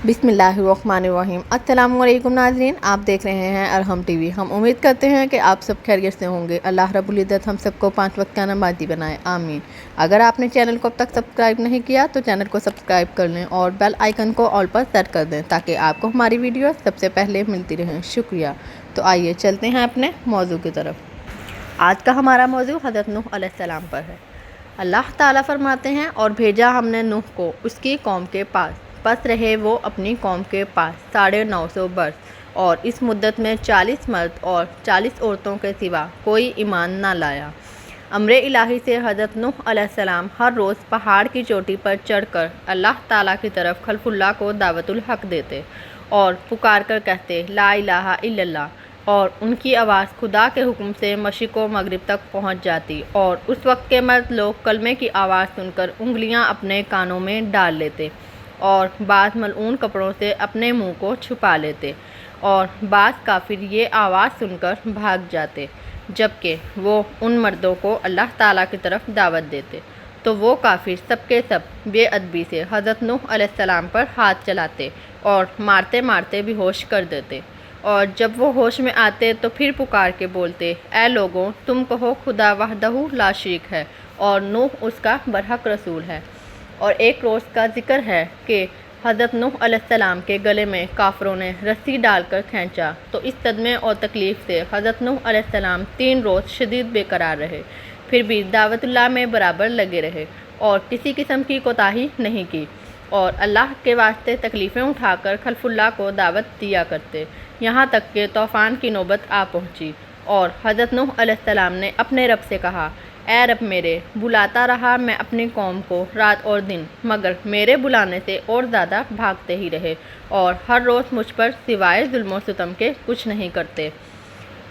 بسم اللہ الرحمن الرحیم۔ السلام علیکم ناظرین، آپ دیکھ رہے ہیں ارحم ٹی وی۔ ہم امید کرتے ہیں کہ آپ سب خیریت سے ہوں گے۔ اللہ رب العزت ہم سب کو 5 وقت کا نمازی بنائے، آمین۔ اگر آپ نے چینل کو اب تک سبسکرائب نہیں کیا تو چینل کو سبسکرائب کر لیں اور بیل آئیکن کو آل پر سیٹ کر دیں تاکہ آپ کو ہماری ویڈیو سب سے پہلے ملتی رہیں۔ شکریہ۔ تو آئیے چلتے ہیں اپنے موضوع کی طرف۔ آج کا ہمارا موضوع حضرت نوح علیہ السلام پر ہے۔ اللہ تعالیٰ فرماتے ہیں، اور بھیجا ہم نے نوح کو اس کی قوم کے پاس، پس رہے وہ اپنی قوم کے پاس 950 برس، اور اس مدت میں 40 مرد اور 40 عورتوں کے سوا کوئی ایمان نہ لایا۔ امر الہی سے حضرت نوح علیہ السلام ہر روز پہاڑ کی چوٹی پر چڑھ کر اللہ تعالیٰ کی طرف خلف اللہ کو دعوت الحق دیتے اور پکار کر کہتے لا الہ الا اللہ، اور ان کی آواز خدا کے حکم سے مشرق و مغرب تک پہنچ جاتی، اور اس وقت کے مرد لوگ کلمے کی آواز سن کر انگلیاں اپنے کانوں میں ڈال لیتے، اور بعض ملعون کپڑوں سے اپنے منہ کو چھپا لیتے، اور بعض کافر یہ آواز سن کر بھاگ جاتے جبکہ وہ ان مردوں کو اللہ تعالیٰ کی طرف دعوت دیتے، تو وہ کافر سب کے سب بے ادبی سے حضرت نوح علیہ السلام پر ہاتھ چلاتے اور مارتے مارتے بے ہوش کر دیتے، اور جب وہ ہوش میں آتے تو پھر پکار کے بولتے اے لوگوں، تم کہو خدا وحدہ لا شریک ہے اور نوح اس کا برحق رسول ہے۔ اور ایک روز کا ذکر ہے کہ حضرت نوح علیہ السلام کے گلے میں کافروں نے رسی ڈال کر کھینچا، تو اس صدمے اور تکلیف سے حضرت نوح علیہ السلام 3 روز شدید بے قرار رہے، پھر بھی دعوت اللہ میں برابر لگے رہے اور کسی قسم کی کوتاہی نہیں کی، اور اللہ کے واسطے تکلیفیں اٹھا کر خلف اللہ کو دعوت دیا کرتے، یہاں تک کہ طوفان کی نوبت آ پہنچی، اور حضرت نوح علیہ السلام نے اپنے رب سے کہا اے رب میرے، بلاتا رہا میں اپنی قوم کو رات اور دن، مگر میرے بلانے سے اور زیادہ بھاگتے ہی رہے، اور ہر روز مجھ پر سوائے ظلم و ستم کے کچھ نہیں کرتے۔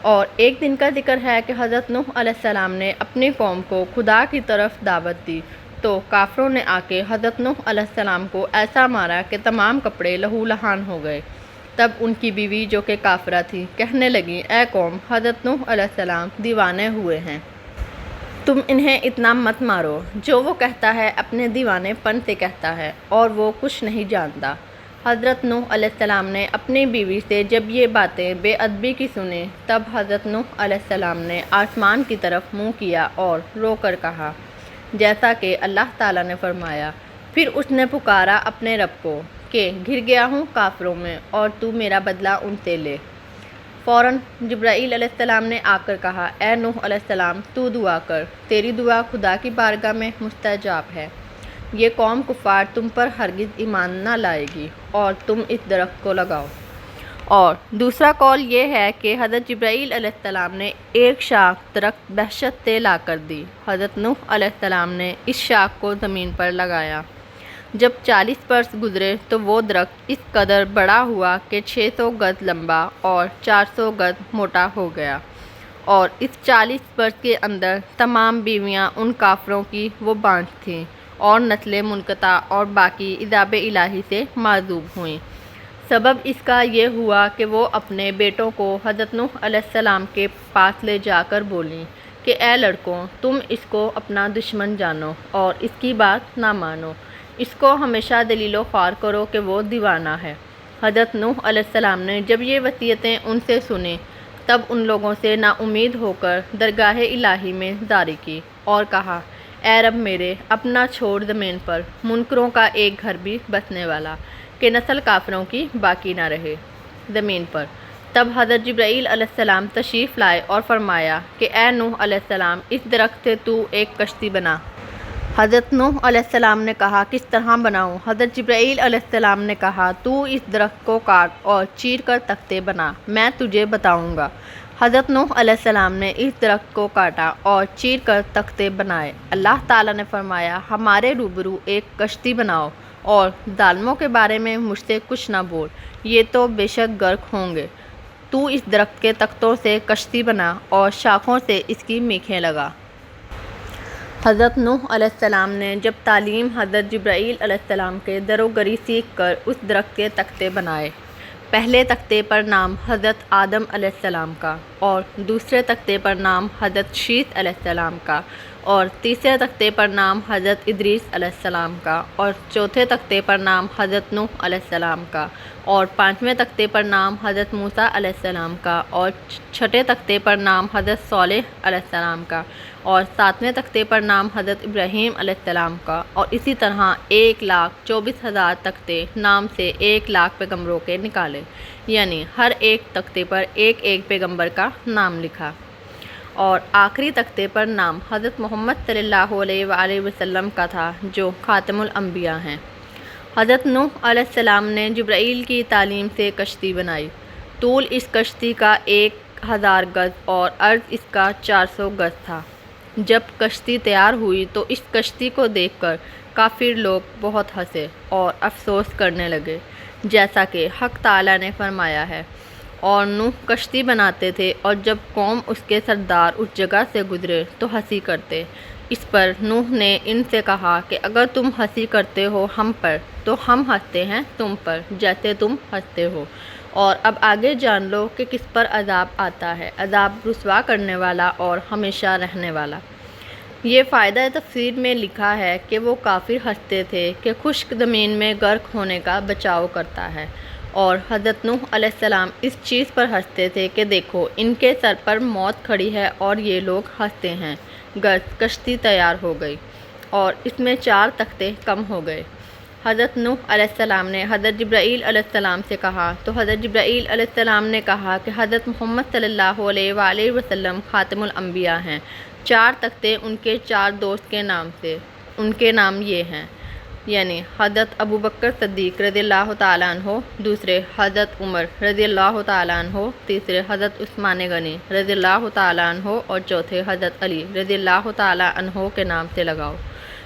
اور ایک دن کا ذکر ہے کہ حضرت نوح علیہ السلام نے اپنی قوم کو خدا کی طرف دعوت دی، تو کافروں نے آ کے حضرت نوح علیہ السلام کو ایسا مارا کہ تمام کپڑے لہو لہان ہو گئے۔ تب ان کی بیوی جو کہ کافرہ تھی کہنے لگی اے قوم، حضرت نوح علیہ السلام دیوانے ہوئے ہیں، تم انہیں اتنا مت مارو، جو وہ کہتا ہے اپنے دیوانے پن سے کہتا ہے اور وہ کچھ نہیں جانتا۔ حضرت نوح علیہ السلام نے اپنی بیوی سے جب یہ باتیں بے ادبی کی سنیں، تب حضرت نوح علیہ السلام نے آسمان کی طرف منہ کیا اور رو کر کہا جیسا کہ اللہ تعالیٰ نے فرمایا۔ پھر اس نے پکارا اپنے رب کو کہ گر گیا ہوں کافروں میں، اور تو میرا بدلہ ان سے لے۔ فوراً جبرائیل علیہ السلام نے آ کر کہا اے نوح علیہ السلام، تو دعا کر، تیری دعا خدا کی بارگاہ میں مستجاب ہے۔ یہ قوم کفار تم پر ہرگز ایمان نہ لائے گی، اور تم اس درخت کو لگاؤ۔ اور دوسرا قول یہ ہے کہ حضرت جبرائیل علیہ السلام نے ایک شاخ درخت دہشت سے لا کر دی، حضرت نوح علیہ السلام نے اس شاخ کو زمین پر لگایا۔ جب 40 برس گزرے تو وہ درخت اس قدر بڑا ہوا کہ 600 گز لمبا اور 400 گز موٹا ہو گیا، اور اس 40 برس کے اندر تمام بیویاں ان کافروں کی وہ بانجھ تھیں، اور نسلیں منقطع اور باقی عذاب الہی سے معذوب ہوئیں۔ سبب اس کا یہ ہوا کہ وہ اپنے بیٹوں کو حضرت نوح علیہ السلام کے پاس لے جا کر بولیں کہ اے لڑکوں، تم اس کو اپنا دشمن جانو اور اس کی بات نہ مانو، اس کو ہمیشہ دلیل و خوار کرو کہ وہ دیوانہ ہے۔ حضرت نوح علیہ السلام نے جب یہ وصیتیں ان سے سنیں، تب ان لوگوں سے نا امید ہو کر درگاہ الہی میں زاری کی اور کہا اے رب میرے، اپنا چھوڑ زمین پر منکروں کا ایک گھر بھی بسنے والا، کہ نسل کافروں کی باقی نہ رہے زمین پر۔ تب حضرت جبرائیل علیہ السلام تشریف لائے اور فرمایا کہ اے نوح علیہ السلام، اس درخت سے تو ایک کشتی بنا۔ حضرت نوح علیہ السلام نے کہا کس طرح بناؤں؟ حضرت جبرائیل علیہ السلام نے کہا تو اس درخت کو کاٹ اور چیر کر تختے بنا، میں تجھے بتاؤں گا۔ حضرت نوح علیہ السلام نے اس درخت کو کاٹا اور چیر کر تختے بنائے۔ اللہ تعالیٰ نے فرمایا ہمارے روبرو ایک کشتی بناؤ، اور ظالموں کے بارے میں مجھ سے کچھ نہ بول، یہ تو بے شک غرق ہوں گے۔ تو اس درخت کے تختوں سے کشتی بنا اور شاخوں سے اس کی میخیں لگا۔ حضرت نوح علیہ السلام نے جب تعلیم حضرت جبرائیل علیہ السلام کے دروگری سیکھ کر اس درخت کے تختے بنائے۔ پہلے تختے پر نام حضرت آدم علیہ السلام کا، اور دوسرے تختے پر نام حضرت شیث علیہ السلام کا، اور تیسرے تختے پر نام حضرت ادریس علیہ السلام کا، اور چوتھے تختے پر نام حضرت نوح علیہ السلام کا، اور پانچویں تختے پر نام حضرت موسیٰ علیہ السلام کا، اور چھٹے تختے پر نام حضرت صالح علیہ السلام کا، اور ساتویں تختے پر نام حضرت ابراہیم علیہ السلام کا، اور اسی طرح 1,24,000 تختے نام سے 1,00,000 پیغمبروں کے نکالے، یعنی ہر ایک تختے پر ایک ایک پیغمبر کا نام لکھا۔ اور آخری تختے پر نام حضرت محمد صلی اللہ علیہ وآلہ وسلم کا تھا، جو خاتم الانبیاء ہیں۔ حضرت نوح علیہ السلام نے جبرائیل کی تعلیم سے کشتی بنائی۔ طول اس کشتی کا 1,000 گز اور عرض اس کا 400 گز تھا۔ جب کشتی تیار ہوئی تو اس کشتی کو دیکھ کر کافر لوگ بہت ہنسے اور افسوس کرنے لگے، جیسا کہ حق تعالیٰ نے فرمایا ہے۔ اور نوح کشتی بناتے تھے، اور جب قوم اس کے سردار اس جگہ سے گزرے تو ہنسی کرتے۔ اس پر نوح نے ان سے کہا کہ اگر تم ہنسی کرتے ہو ہم پر، تو ہم ہنستے ہیں تم پر جیسے تم ہنستے ہو۔ اور اب آگے جان لو کہ کس پر عذاب آتا ہے، عذاب رسوا کرنے والا اور ہمیشہ رہنے والا۔ یہ فائدہ تفسیر میں لکھا ہے کہ وہ کافر ہنستے تھے کہ خشک زمین میں غرق ہونے کا بچاؤ کرتا ہے، اور حضرت نوح علیہ السلام اس چیز پر ہنستے تھے کہ دیکھو ان کے سر پر موت کھڑی ہے اور یہ لوگ ہنستے ہیں۔ کشتی تیار ہو گئی اور اس میں 4 تختے کم ہو گئے۔ حضرت نوح علیہ السلام نے حضرت جبرائیل علیہ السلام سے کہا تو حضرت جبرائیل علیہ السلام نے کہا کہ حضرت محمد صلی اللہ علیہ وآلہ وسلم خاتم الانبیاء ہیں۔ 4 تختے ان کے 4 دوست کے نام سے، ان کے نام یہ ہیں، یعنی حضرت ابوبکر صدیق رضی اللہ تعالیٰ عنہ، دوسرے حضرت عمر رضی اللہ تعالیٰ عنہ، تیسرے حضرت عثمان غنی رضی اللہ تعالیٰ عنہ، اور چوتھے حضرت علی رضی اللہ تعالیٰ عنہ کے نام سے لگاؤ،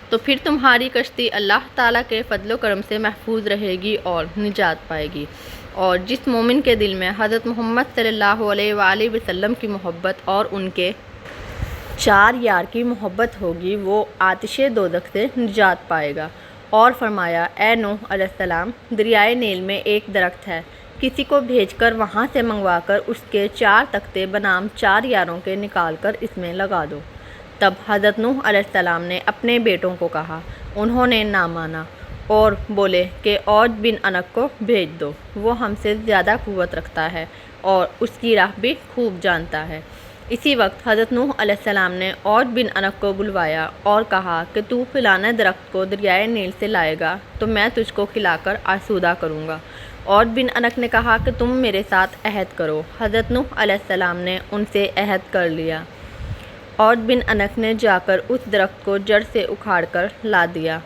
تو پھر تمہاری کشتی اللہ تعالیٰ کے فضل و کرم سے محفوظ رہے گی اور نجات پائے گی۔ اور جس مومن کے دل میں حضرت محمد صلی اللہ علیہ وآلہ وسلم کی محبت اور ان کے 4 یار کی محبت ہوگی، وہ آتش دوزخ سے نجات پائے گا۔ اور فرمایا، اے نوح علیہ السلام، دریائے نیل میں ایک درخت ہے، کسی کو بھیج کر وہاں سے منگوا کر اس کے 4 تختے بنام 4 یاروں کے نکال کر اس میں لگا دو۔ تب حضرت نوح علیہ السلام نے اپنے بیٹوں کو کہا، انہوں نے نہ مانا اور بولے کہ عوج بن انق کو بھیج دو، وہ ہم سے زیادہ قوت رکھتا ہے اور اس کی راہ بھی خوب جانتا ہے۔ اسی وقت حضرت نوح علیہ السلام نے عوج بن انق کو بلوایا اور کہا کہ تو فلانے درخت کو دریائے نیل سے لائے گا تو میں تجھ کو کھلا کر آسودہ کروں گا۔ عوج بن انق نے کہا کہ تم میرے ساتھ عہد کرو۔ حضرت نوح علیہ السلام نے ان سے عہد کر لیا۔ عوج بن انق نے جا کر اس درخت کو جڑ سے اکھاڑ کر لا دیا۔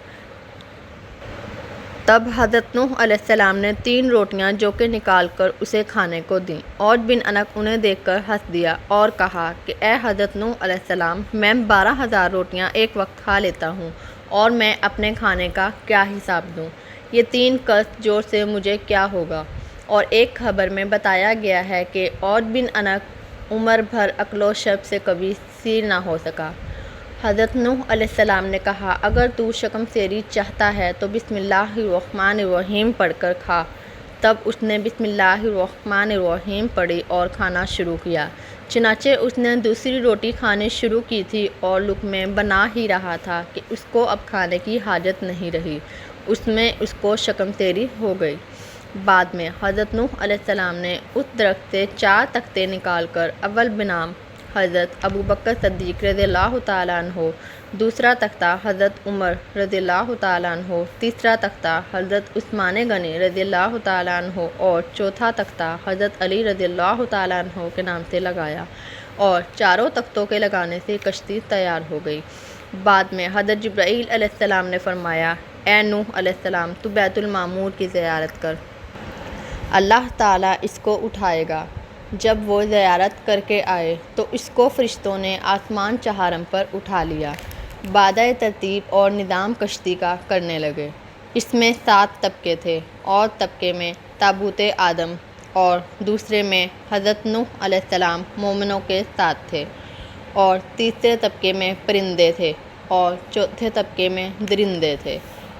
تب حضرت نوح علیہ السلام نے 3 روٹیاں جو کہ نکال کر اسے کھانے کو دیں۔ عوج بن انق انہیں دیکھ کر ہنس دیا اور کہا کہ اے حضرت نوح علیہ السلام، میں 12,000 روٹیاں ایک وقت کھا لیتا ہوں اور میں اپنے کھانے کا کیا حساب دوں؟ یہ 3 کس جوڑ سے مجھے کیا ہوگا؟ اور ایک خبر میں بتایا گیا ہے کہ عوج بن انق عمر بھر عقل و شرب سے کبھی سیر نہ ہو سکا۔ حضرت نوح علیہ السلام نے کہا، اگر تو شکم سیری چاہتا ہے تو بسم اللہ الرحمن الرحیم پڑھ کر کھا۔ تب اس نے بسم اللہ الرحمن الرحیم پڑھی اور کھانا شروع کیا۔ چنانچہ اس نے دوسری روٹی کھانی شروع کی تھی اور لقمے بنا ہی رہا تھا کہ اس کو اب کھانے کی حاجت نہیں رہی، اس میں اس کو شکم سیری ہو گئی۔ بعد میں حضرت نوح علیہ السلام نے اس درخت سے 4 تختے نکال کر اول بنام حضرت ابوبکر صدیق رضی اللہ تعالیٰ عنہ، دوسرا تختہ حضرت عمر رضی اللہ تعالیٰ عنہ، تیسرا تختہ حضرت عثمان غنی رضی اللہ تعالیٰ عنہ، اور چوتھا تختہ حضرت علی رضی اللہ تعالیٰ عنہ کے نام سے لگایا، اور چاروں تختوں کے لگانے سے کشتی تیار ہو گئی۔ بعد میں حضرت جبرائیل علیہ السلام نے فرمایا، اے نوح علیہ السلام، تو بیت المعمور کی زیارت کر، اللہ تعالیٰ اس کو اٹھائے گا۔ جب وہ زیارت کر کے آئے تو اس کو فرشتوں نے آسمان چہارم پر اٹھا لیا۔ بعد ترتیب اور نظام کشتی کا کرنے لگے۔ اس میں 7 طبقے تھے، اور طبقے میں تابوت آدم، اور دوسرے میں حضرت نوح علیہ السلام مومنوں کے ساتھ تھے، اور تیسرے طبقے میں پرندے تھے، اور چوتھے طبقے میں درندے تھے،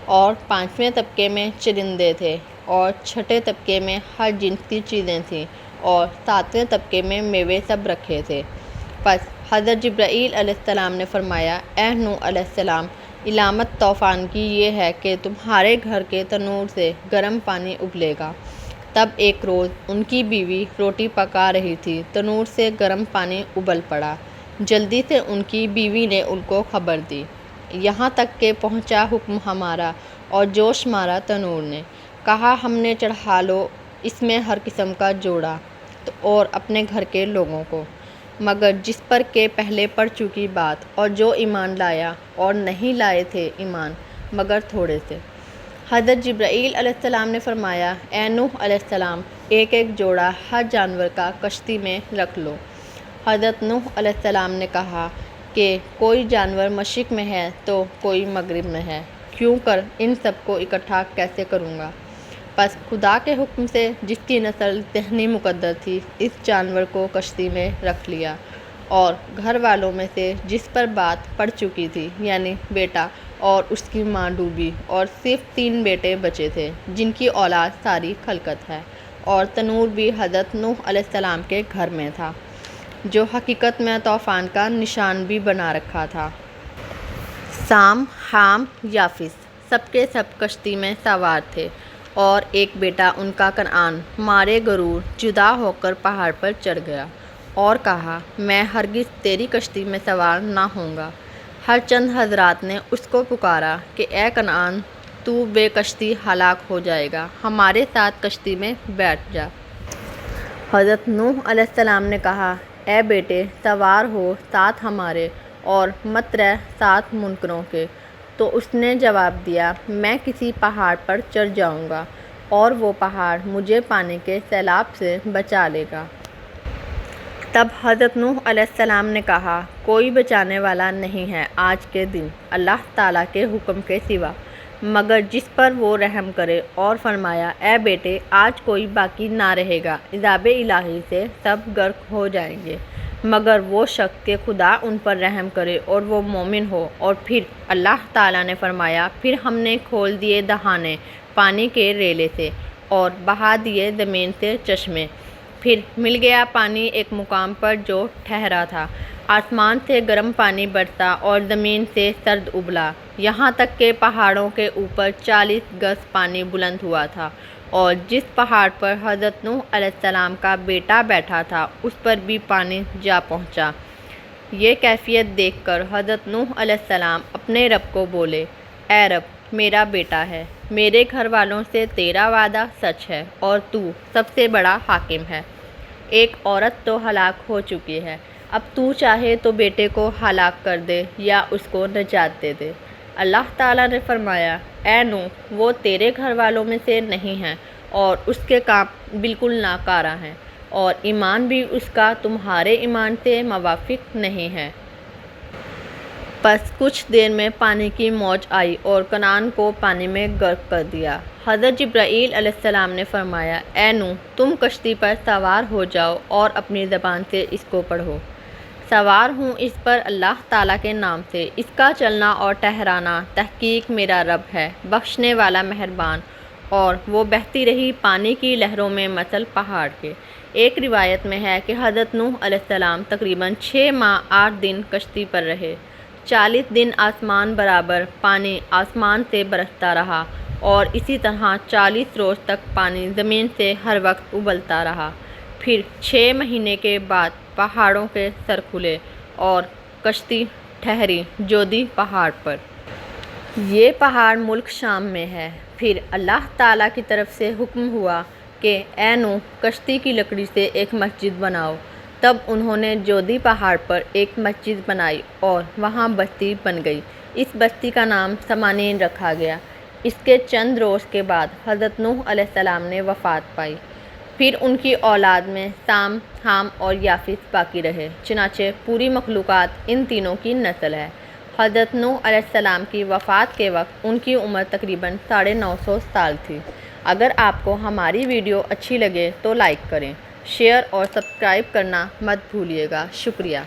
اور 5ویں طبقے میں چرندے تھے، اور چھٹے طبقے میں ہر جنس کی چیزیں تھیں، اور 7ویں طبقے میں میوے سب رکھے تھے۔ پس حضرت جبرائیل علیہ السلام نے فرمایا، اے نوح علیہ السلام، علامت طوفان کی یہ ہے کہ تمہارے گھر کے تنور سے گرم پانی ابلے گا۔ تب ایک روز ان کی بیوی روٹی پکا رہی تھی، تنور سے گرم پانی ابل پڑا۔ جلدی سے ان کی بیوی نے ان کو خبر دی، یہاں تک کہ پہنچا حکم ہمارا اور جوش مارا تنور نے۔ کہا، ہم نے چڑھا لو اس میں ہر قسم کا جوڑا اور اپنے گھر کے لوگوں کو، مگر جس پر کہ پہلے پڑ چکی بات، اور جو ایمان لایا اور نہیں لائے تھے ایمان مگر تھوڑے سے۔ حضرت جبرائیل علیہ السلام نے فرمایا، اے نوح علیہ السلام، ایک ایک جوڑا ہر جانور کا کشتی میں رکھ لو۔ حضرت نوح علیہ السلام نے کہا کہ کوئی جانور مشرق میں ہے تو کوئی مغرب میں ہے، کیوں کر ان سب کو اکٹھا کیسے کروں گا؟ پس خدا کے حکم سے جس کی نسل ذہنی مقدر تھی، اس جانور کو کشتی میں رکھ لیا، اور گھر والوں میں سے جس پر بات پڑ چکی تھی یعنی بیٹا اور اس کی ماں ڈوبی، اور صرف 3 بیٹے بچے تھے جن کی اولاد ساری خلقت ہے، اور تنور بھی حضرت نوح علیہ السلام کے گھر میں تھا، جو حقیقت میں طوفان کا نشان بھی بنا رکھا تھا۔ سام، حام، یافس سب کے سب کشتی میں سوار تھے، اور ایک بیٹا ان کا کنعان مارے غرور جدا ہو کر پہاڑ پر چڑھ گیا اور کہا، میں ہرگز تیری کشتی میں سوار نہ ہوں گا۔ ہر چند حضرات نے اس کو پکارا کہ اے کنعان، تو بے کشتی ہلاک ہو جائے گا، ہمارے ساتھ کشتی میں بیٹھ جا۔ حضرت نوح علیہ السلام نے کہا، اے بیٹے، سوار ہو ساتھ ہمارے اور مت رہ ساتھ منکروں کے۔ تو اس نے جواب دیا، میں کسی پہاڑ پر چڑھ جاؤں گا اور وہ پہاڑ مجھے پانی کے سیلاب سے بچا لے گا۔ تب حضرت نوح علیہ السلام نے کہا، کوئی بچانے والا نہیں ہے آج کے دن اللہ تعالیٰ کے حکم کے سوا، مگر جس پر وہ رحم کرے، اور فرمایا، اے بیٹے، آج کوئی باقی نہ رہے گا، عذاب الہی سے سب غرق ہو جائیں گے، مگر وہ شخص کہ خدا ان پر رحم کرے اور وہ مومن ہو۔ اور پھر اللہ تعالیٰ نے فرمایا، پھر ہم نے کھول دیے دہانے پانی کے ریلے سے اور بہا دیے زمین سے چشمے، پھر مل گیا پانی ایک مقام پر جو ٹھہرا تھا، آسمان سے گرم پانی برسا اور زمین سے سرد ابلا، یہاں تک کہ پہاڑوں کے اوپر 40 گز پانی بلند ہوا تھا، اور جس پہاڑ پر حضرت نوح علیہ السلام کا بیٹا بیٹھا تھا اس پر بھی پانی جا پہنچا۔ یہ کیفیت دیکھ کر حضرت نوح علیہ السلام اپنے رب کو بولے، اے رب، میرا بیٹا ہے، میرے گھر والوں سے تیرا وعدہ سچ ہے اور تو سب سے بڑا حاکم ہے۔ ایک عورت تو ہلاک ہو چکی ہے، اب تو چاہے تو بیٹے کو ہلاک کر دے یا اس کو نجات دے دے۔ اللہ تعالیٰ نے فرمایا، اے نوح، وہ تیرے گھر والوں میں سے نہیں ہیں اور اس کے کام بالکل ناکارہ ہیں، اور ایمان بھی اس کا تمہارے ایمان سے موافق نہیں ہے۔ پس کچھ دیر میں پانی کی موج آئی اور کنعان کو پانی میں غرق کر دیا۔ حضرت جبرائیل علیہ السلام نے فرمایا، اے نوح، تم کشتی پر سوار ہو جاؤ اور اپنی زبان سے اس کو پڑھو۔ سوار ہوں اس پر اللہ تعالیٰ کے نام سے، اس کا چلنا اور ٹھہرانا تحقیق میرا رب ہے، بخشنے والا مہربان۔ اور وہ بہتی رہی پانی کی لہروں میں مثل پہاڑ کے۔ ایک روایت میں ہے کہ حضرت نوح علیہ السلام تقریباً 6 ماہ 8 دن کشتی پر رہے۔ 40 دن آسمان برابر پانی آسمان سے برستا رہا، اور اسی طرح 40 روز تک پانی زمین سے ہر وقت ابلتا رہا۔ پھر 6 مہینے کے بعد پہاڑوں کے سر کھلے اور کشتی ٹھہری جودی پہاڑ پر۔ یہ پہاڑ ملک شام میں ہے۔ پھر اللہ تعالیٰ کی طرف سے حکم ہوا کہ اے نوح، کشتی کی لکڑی سے ایک مسجد بناؤ۔ تب انہوں نے جودی پہاڑ پر ایک مسجد بنائی اور وہاں بستی بن گئی۔ اس بستی کا نام سمانین رکھا گیا۔ اس کے چند روز کے بعد حضرت نوح علیہ السلام نے وفات پائی۔ پھر ان کی اولاد میں سام، حام اور یافس باقی رہے، چنانچہ پوری مخلوقات ان تینوں کی نسل ہے۔ حضرت نوح علیہ السلام کی وفات کے وقت ان کی عمر تقریباً 950 سال تھی۔ اگر آپ کو ہماری ویڈیو اچھی لگے تو لائک کریں، شیئر اور سبسکرائب کرنا مت بھولیے گا۔ شکریہ۔